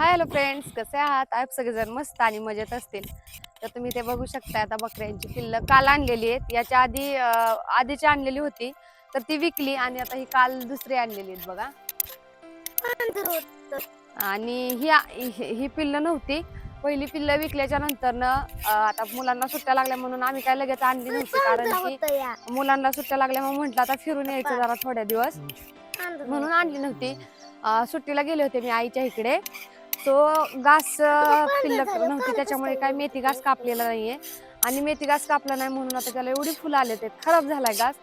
Hi hello friends, कसे आहात? आप सगळेजण मस्त आणि मजेत असतील. तर तुम्ही ते बघू शकता, आता बकऱ्यांची पिल्लं काल आणलेली आहेत. याच्या आधी आधीची आणलेली होती, तर ती विकली आणि आता ही काल दुसरी आणलेली आहेत बघा. आणि ही पिल्लं नव्हती. पहिली पिल्लं विकल्याच्या नंतर आता मुलांना सुट्ट्या लागल्या म्हणून आम्ही काय लगेच आणली नव्हती, कारण की मुलांना सुट्ट्या लागल्या मग म्हटलं आता फिरून यायचं जरा थोड्या दिवस, म्हणून आणली नव्हती. सुट्टीला गेले होते मी आईच्या इकडे. तो घास पिल्लक नव्हती, त्याच्यामुळे काय मेथी घास कापलेला नाहीये. आणि मेथी घास कापला नाही म्हणून आता त्याला एवढी फुलं आले, ते खराब झालाय घास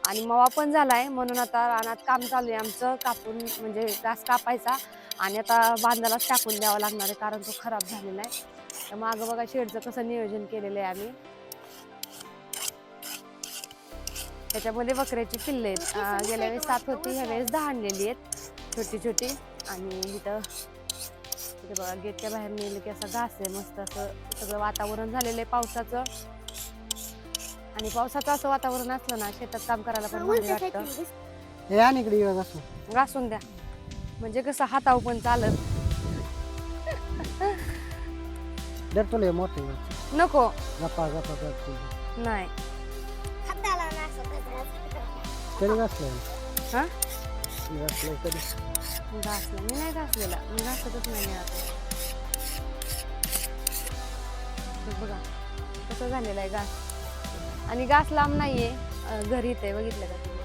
आणि मवा पण झालाय. म्हणून आता रानात काम चालू आहे आमचं, कापून म्हणजे घास कापायचा आणि आता बांधालाच टाकून द्यावा लागणार आहे, कारण तो खराब झालेला आहे. तर मागं बघा शेडचं कसं नियोजन केलेलं आहे आम्ही. त्याच्यामध्ये बकऱ्याची पिल्ले आहेत. गेल्या वेळेस 7 होती, ह्या वेळेस 10 आणलेली आहेत छोटी छोटी. आणि इथं बघा गेटच्या बाहेर नेलं की असा घास आहे, मस्त असं सगळं वातावरण झालेलं आहे पावसाचं. आणि पावसाचं असं वातावरण असलं ना, शेतात काम करायला पण भारी वाटतं. घासून द्या म्हणजे कसं हातावर पण चालत. नको नाही घासलं मी नाही, घासलेला मी घासतच नाही आता. बघा कसं झालेलं आहे घास, आणि घास लांब नाहीये, घरीच आहे, बघितलं का तुम्ही.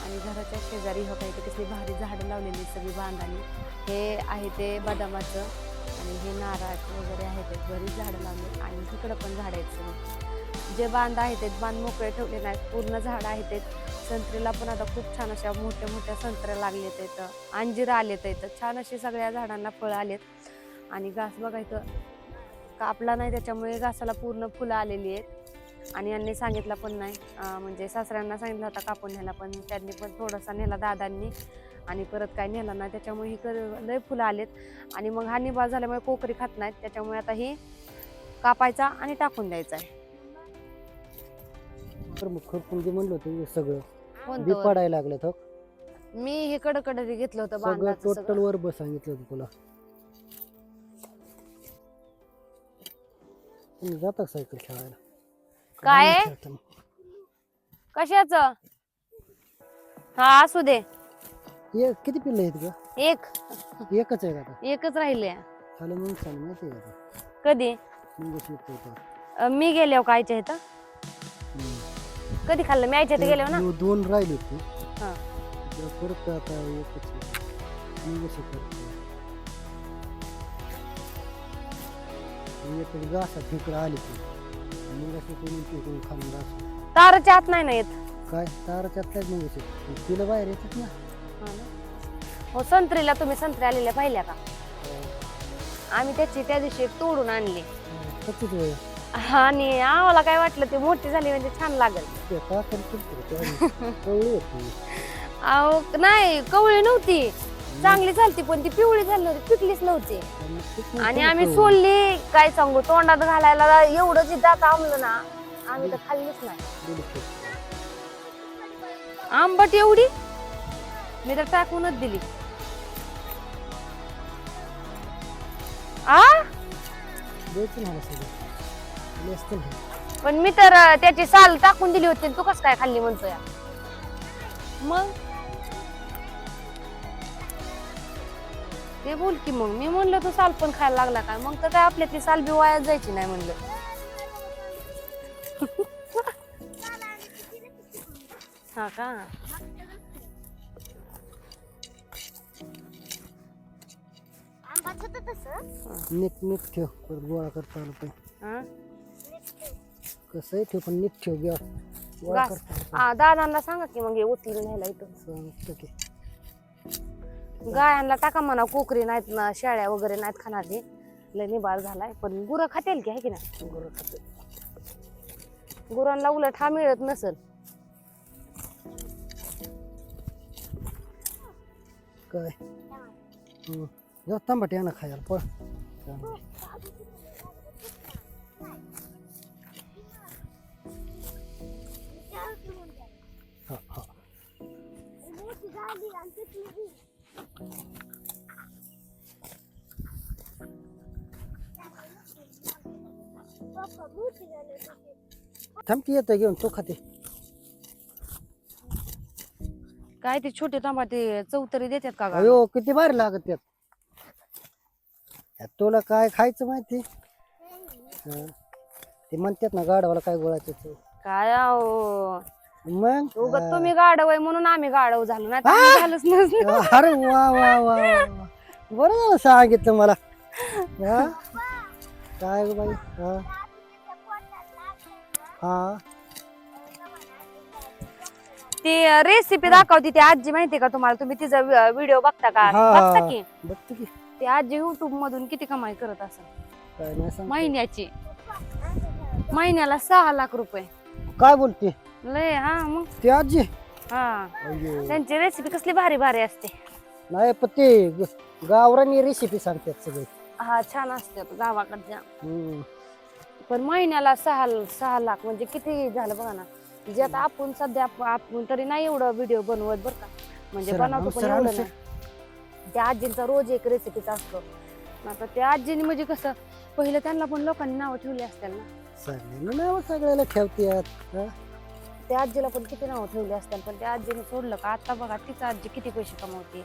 आणि घराच्या शेजारी हो काही कसली भारी झाडं लावलेली सगळी बांधानी. हे आहे ते बदामाचं आणि हे नारळाचं वगैरे आहे, ते बरीच झाडं लावली. आणि तिकडं पण झाडं आहेत सगळी. जे बांध आहेत ते बांध मोकळे ठेवले नाहीत, पूर्ण झाडं आहेत ते. संत्रीला पण आता खूप छान अशा मोठ्या मोठ्या संत्र्या लागलेत इथं, अंजीर आलेत इथं, छान असे सगळ्या झाडांना फळं आलेत. आणि घास बघा इथं कापला नाही, त्याच्यामुळे घासाला पूर्ण फुलं आलेली आहेत. आणि यांनी सांगितलं पण नाही, म्हणजे सासऱ्यांना सांगितलं होता कापून न्यायला, पण त्यांनी पण थोडासा नेला दादांनी आणि परत काय नेला नाही. त्याच्यामुळे ही लय फुलं आलेत. आणि मग हा निभार झाल्यामुळे कोकरी खात नाहीत, त्याच्यामुळे आता ही कापायचा आणि टाकून द्यायचा आहे. म्हणलं होतं सगळं पडायला लागलं तर मी हे कडकड घेतलं होतं सगळं बांधाचं टोटल वर बस सांगितलं होतं तुला. तुम्ही जाता सायकल खेळायला काय कशाच? हा असू दे. किती पिल्ले आहेत ग? एकच आहे का? एकच राहिले. खाली मग सांग माहिती आहे का? कधी मी गेले कायच्या इथं? कधी खाल्लं मी आईच्या इथं गेले ना? 2 राहिले होते. हा परत आता एकच घासा ठिकड आली खाली घास. तारच्या आत नाही ना येत काय? ताराच्या आत नाही तिला बाहेर येतात ना. हो संत्रीला तुम्ही संत्री आलेल्या पाहिल्या का? आम्ही त्या दिवशी तोडून आणली. आणि आम्हाला काय वाटलं ती मोठी झाली म्हणजे छान लागल. अहो नाही, कवळी नव्हती, चांगली झालती, पण ती पिवळी झाली नव्हती, पिकलीच नव्हती. आणि आम्ही सोलली, काय सांगू, तोंडात घालायला एवढं जे दात आंबलं ना, आम्ही तर खाल्लीच नाही. आंबट एवढी, मी तर टाकूनच दिली. पण मी तर त्याची साल टाकून दिली होती, तू कस काय खाल्ली म्हणतोय? मग ते बोल की, मग मी म्हणलं तू साल पण खायला लागला काय? मग तर काय आपल्यातली साल बी वाया जायची नाही म्हणलं. हा का? नीट ठेव, परत गोळा करता आलं पाहिजे. कसं आहे ठेव, पण नीट ठेव गोळा करता. दादांना सांगा की मग उचलून न्यायला इथं. गायांना टाका म्हणा, कोकरी नाहीत ना, शेळ्या वगैरे नाहीत खाणार, लय निबाळ झालाय. पण गुरं खातील की, आहे की नाही? गुरं खाते. गुरांना उलट हा मिळत नसल. काय जाऊ तांबट ना खायला पळ. थांबती येतं घेऊन तो खाते. काय ते छोटे टमाटे चौतरी देतात का ग? अयो किती भारी लागत त्यात. तुला काय खायचं माहिती? हा. ते म्हणतात ना गाडवाला काय गोळाचं चव. काय अहो मग उगाच तुम्ही गाढव आहे म्हणून आम्ही गाढव झालो ना झालंच नसलं. अरे वा वा वा वा. बरं झालं सांगितलं मला. हा? काय ग बाई. हा हा ती रेसिपी दाखवती ती आजी माहितीये का तुम्हाला? तुम्ही तिचा व्हिडिओ बघता का? हा. बघता की बघतो की. ती आजी युट्यूब मधून किती कमाई करत असेल काय नाही सांग. महिन्याची. महिन्याला 6 लाख रुपये. काय बोलते लय हा मग ती आजी? हा अय्यो. त्यांची रेसिपी कसली भारी भारी असते. नाही पण ते गावरानी रेसिपी सांगतात सगळे. हा छान असतात गावाकडच्या. हम्म. पण महिन्याला 6 लाख म्हणजे किती झालं बघा ना. जे आता आपण सध्या आपण तरी नाही एवढं व्हिडिओ बनवत बरं का. म्हणजे बनवतो पण एवढं नाही. त्या आजींचा रोज एक रेसिपीचा असतो. आता त्या आजीने म्हणजे कसं पहिलं त्यांना पण लोकांनी नावं ठेवली असतील ना. सगळ्यांना नाव सगळ्याला ठेवतात. त्या आजीला पण किती नावं ठेवली असतील पण त्या आजीने सोडलं का? आता बघा तिचा आजी किती पैसे कमवते.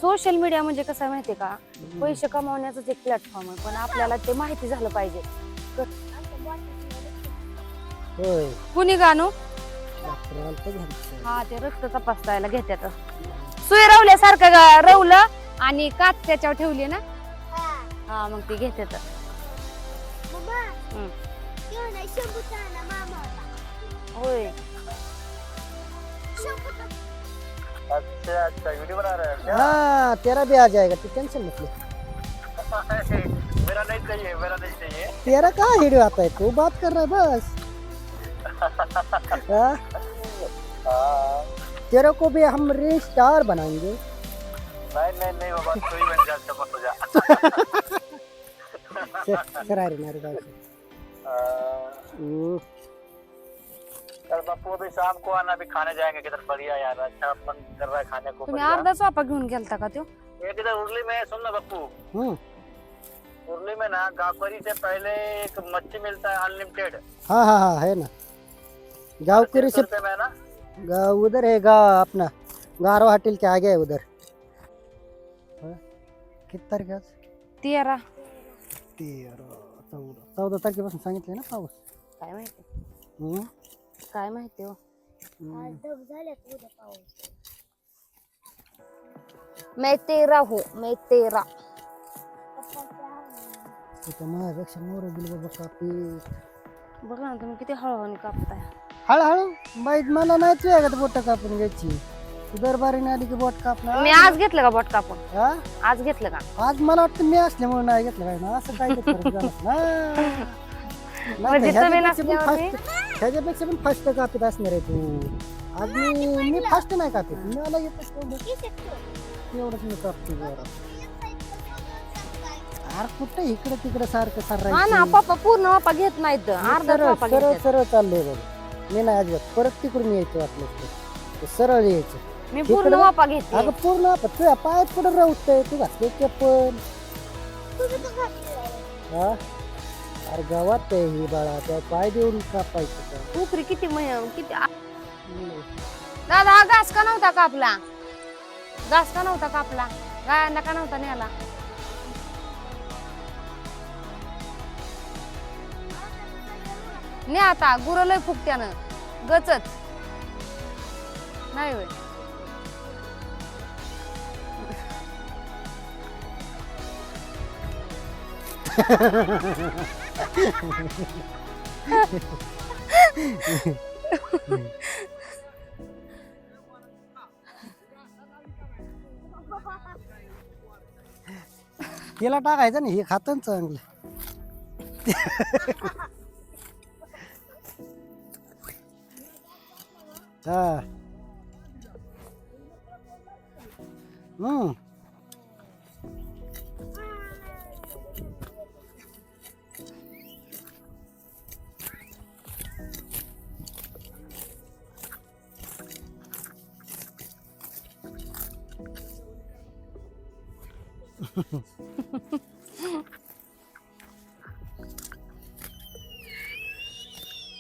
सोशल मीडिया म्हणजे कसं आहे माहितीये का? पैसे कमवण्याचंच एक प्लॅटफॉर्म आहे पण आपल्याला ते माहिती झालं पाहिजे. होय. कुणी गाणू? डॉक्टराला तर घ्यायचं. हा ते रक्त तपासायला घेतात. सुई रवल्यासारखं रवलं आणि काच त्याच्यावर ठेवली ना. हा मग ती घेतात. होय. अच्छा अच्छा वीडियो बना रहे हैं क्या? हाँ तेरा भी आ जाएगा तू टेंशन मत ले. मेरा नहीं चाहिए, मेरा नहीं चाहिए. तेरा कहाँ वीडियो आता है तू बात कर रहा है बस. हाँ? हाँ. तेरे को भी हम रील स्टार बनाएंगे. नहीं बाबा तू ही बन जा, चमक हो जा. सर आ रहे मेरे कल बापू अभी शाम को आना, अभी खाने जाएंगे किधर बढ़िया यार. अच्छा मन कर रहा है खाने को. तुम्ही अर्धा चापा घेऊन गेलता का त्यो? एक इधर उर्ली में सुन ना बापू, उर्ली में ना गावकरी से पहले एक मच्छी मिलता है अनलिमिटेड. हाँ हाँ हाँ है ना. गावकरी से में ना उधर है गा अपना गारो होटल के आगे है उधर. किती तारीख आज? 13. 14 तारखेपासून सांगितले ना पाऊस. काय माहिती हम्म. काय माहिती हो. मैं तेरा हूँ मैं तेरा. तिथं माझ्यापेक्षा मोर गेली बाबा कापी. बघा ना तुम्ही किती हळूहळू कापताय. हळूहळू बाई मला नाही तुझ्याकडे बोट कापून घ्यायची. तू दरबारीने आली की बोट कापणार. मी आज घेतलं का बोट कापून? हा? आज घेतलं का? आज मला वाटतं मी असल्यामुळे नाही घेतलं काय ना असं काय ते फरक झाला. हा. म्हणजे तुम्ही ह्याच्यापेक्षा पण फास्ट कापीत असणार आहे तू. आज मी फास्ट नाही कापीत. मला येतं एवढंच मी कापतो जरा. अरे कुठं इकडे तिकडे सारखं हा ना पप्पा पूर्ण वापा घेत नाहीत. अर्धा वापा सरळ घेतात. सरळ चाललंय बघ. मी नाही अजिबात परत तिकडून यायचं वाटलं तर सरळ यायचं. मी पूर्ण वापा घेते. अगं पूर्ण वापा तुझ्या पायात पुढे राहतंय. तू घातले चप्पल. हा अरे गावात आहे ही बाळा त्या पाय देऊन कापायचं. उकरी किती किती दादा हा घास का नव्हता कापला? घास का नव्हता कापला? गायांना का नव्हता न्याला? ने आता गुरं लय फुकत्यानं गचच नाही होय. तिला टाकायचं ना हे खातं चांगलं. हा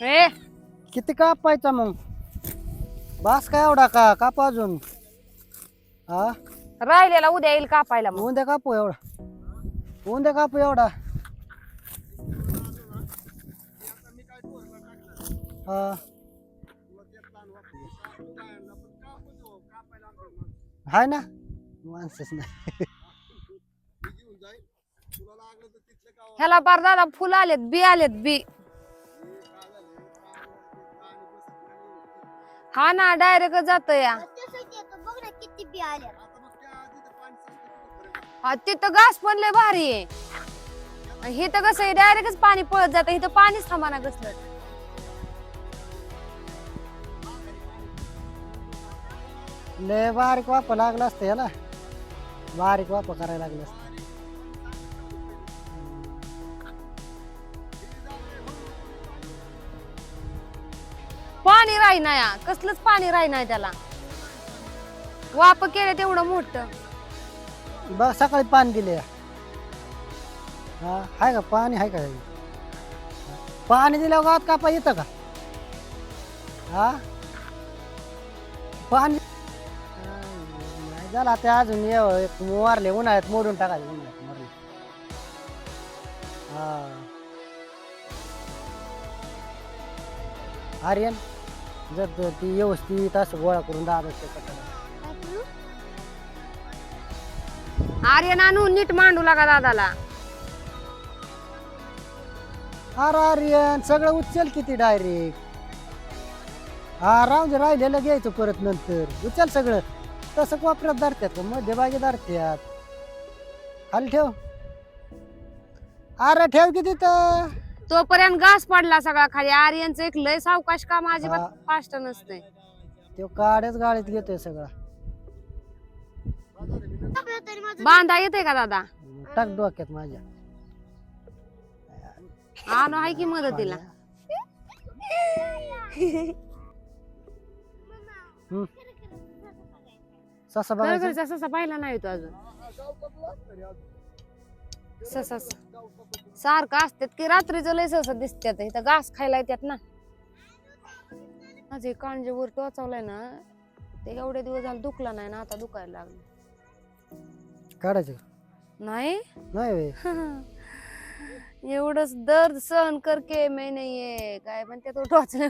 ए किती कापायचा मग? बास काय एवढा का काप अजून? हा राहिलेला उद्या येईल कापायला मग. उद्या कापू एवढा. उद्या कापू एवढा. हा हाय ना माणसच नाही. ह्याला बार दादा फुल आलेत बी आलेत बी. हा ना डायरेक्ट जात या. हा तिथं घास पण लय भारी आहे. हे तर कसं आहे डायरेक्टच पाणी पळत जात. इथं पाणीच थांबाना कसलं. लय बारीक वाप लागला असतं याला. बारीक वाप करायला लागलं असतं. पाणी राहीना या कसलंच पाणी राहीना त्याला. वाप केलं तेवढं मोठं. बघ सकाळी पाणी दिले. हा हाय का पाणी? हाय का? पाणी दिल्यावर गावात कापा येतं का? हा पाणी नाही झाला ते अजून एक मारले उन्हाळ्यात मोडून टाकायचे. उन्हाळ्यात मारले. हा आर्यन जर ती व्यवस्थित असं गोळा करून दादा आर्यन आणून नीट मांडू लागा दादाला. अरे आर्यन सगळं उचल किती डायरेक्ट. हा राहून दे राहिलेलं घ्यायचं परत नंतर. उचल सगळं. तसं कोपऱ्यात धरत्यात मध्यभागी धरत्यात. खाली ठेव. अरे ठेव की तिथं. तोपर्यंत घास पडला सगळा खाली. आर्यनचं एक लय सावकाश काम अजिबात हा. फास्ट नसते. तो काड्याच गाडीत घेतोय सगळा. बांधा येते का दादा? टाक डोक्यात माझ्या. आणू आहे की मदतीला. ससा बघायचा. ससा पाहिला नाही तो अजून. ससा सारखं असतात की रात्रीचं लय ससा दिसतात. इथं घास खायला येतात ना. माझे कांजे वर टोचवलाय ना ते एवढे दिवस झाले दुखला नाही ना आता दुखायला लागलं. काढायचं नाही नाही वे. एवढंच दर्द सहन करके मैं नाहीये काय म्हणते तो टोचलं.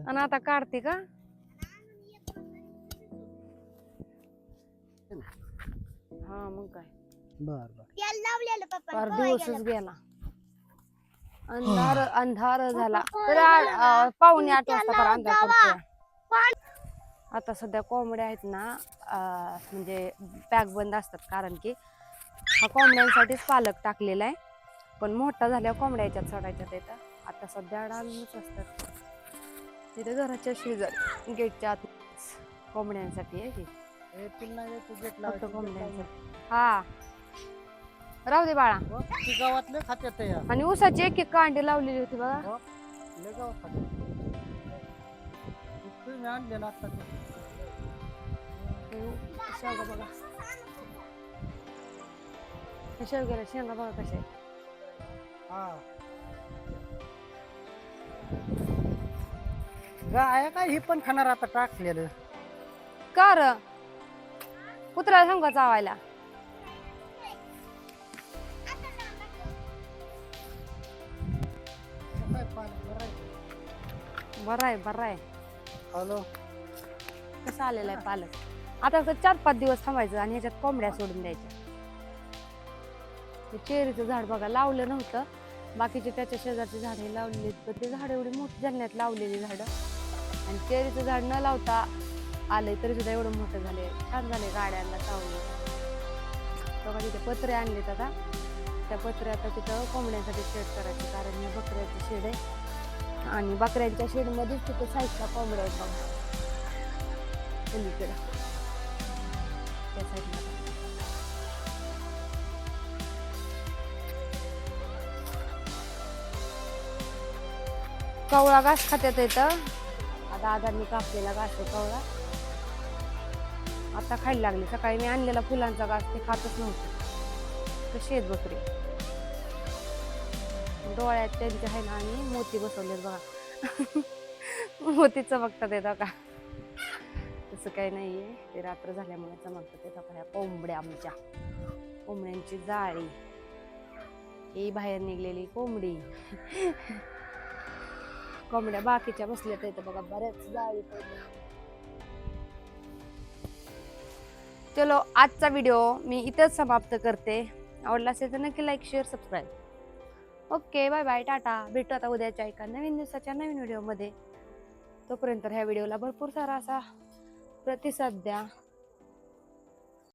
आणि आता काढते का? हा मग काय बर बर फार दिवसच गेला. अंधार अंधार झाला तर 7:45 वाजता तर अंधार पडतोय. आता सध्या कोंबड्या आहेत ना म्हणजे पॅक बंद असतात कारण की हा कोंबड्यांसाठीच पालक टाकलेला आहे. पण मोठा झाल्यावर कोंबड्या याच्यात सोडायच्यात येतात. आता सध्या अडाणच असतात. तिथे घराच्या शेजारी गेटच्या आत कोंबड्यांसाठी आहे की फक्त कोंबड्यांसाठी. हा राहू दे बाळा. गावातले खात्यात या. आणि ऊसाची एक एक कांडी लावलेली होती बघा. लय गावात खात्यात. तुम्ही आणलेला आता शेंगा बघा. शेवग्याला शेंगा बघा कशा आहेत. हा गाय काय ही पण खाणार आता टाकलेलं. का र कुत्र्याला सांगा चावायला. बरं आहे बरं आहे. हॅलो कसं आलेलं आहे पालक. आता 4-5 दिवस थांबायचं आणि ह्याच्यात कोंबड्या सोडून द्यायच्या. चेरीचं झाड बघा लावलं नव्हतं. बाकीचे त्याच्या शेजारची झाडे लावलेली पण ते झाड एवढी मोठी झाल्यात लावलेली झाडं. आणि चेरीचं झाड न लावता आलंय तरी सुद्धा एवढं मोठं झाले. छान झाले गाड्यांना चावलं. बघा तिथे पत्रे आणलेत आता. त्या पत्रे आता तिथं कोंबड्यांसाठी शेड करायचे कारण हे बकऱ्याचं शेड आहे. आणि बकऱ्यांच्या शेडमध्येच तिथं साईडला कोंबड्या आहेत बघा पलीकडे त्या साईडला. कवळा घास खात्यात येतं. आता आधारनी कापलेला घास आहे कवळा. आता खायला लागले. सकाळी मी आणलेला फुलांचा घास ते खातच नव्हतं. कशी आहेत बकरी. डोळ्यात त्यांच्या आहे ना आणि मोती बसवलेत बघा. मोती चमकतात येत का? तसं काही नाहीये, ते रात्र झाल्यामुळे चमकतात येत का. ह्या कोंबड्या आमच्या, कोंबड्यांची जाळी, ही बाहेर निघलेली कोंबडी. कोंबड्या बाकीच्या बसल्यात येतं बघा, बऱ्याच जाळी पडल्या. चलो, आजचा व्हिडिओ मी इथंच समाप्त करते. आवडला असेल तर नक्की like, share, subscribe. Okay, bye bye, tata. भेटू आता उद्याच्या एका नवीन दिवसाच्या नवीन व्हिडिओमध्ये. तोपर्यंत ह्या व्हिडिओला भरपूर सारा असा प्रतिसाद द्या.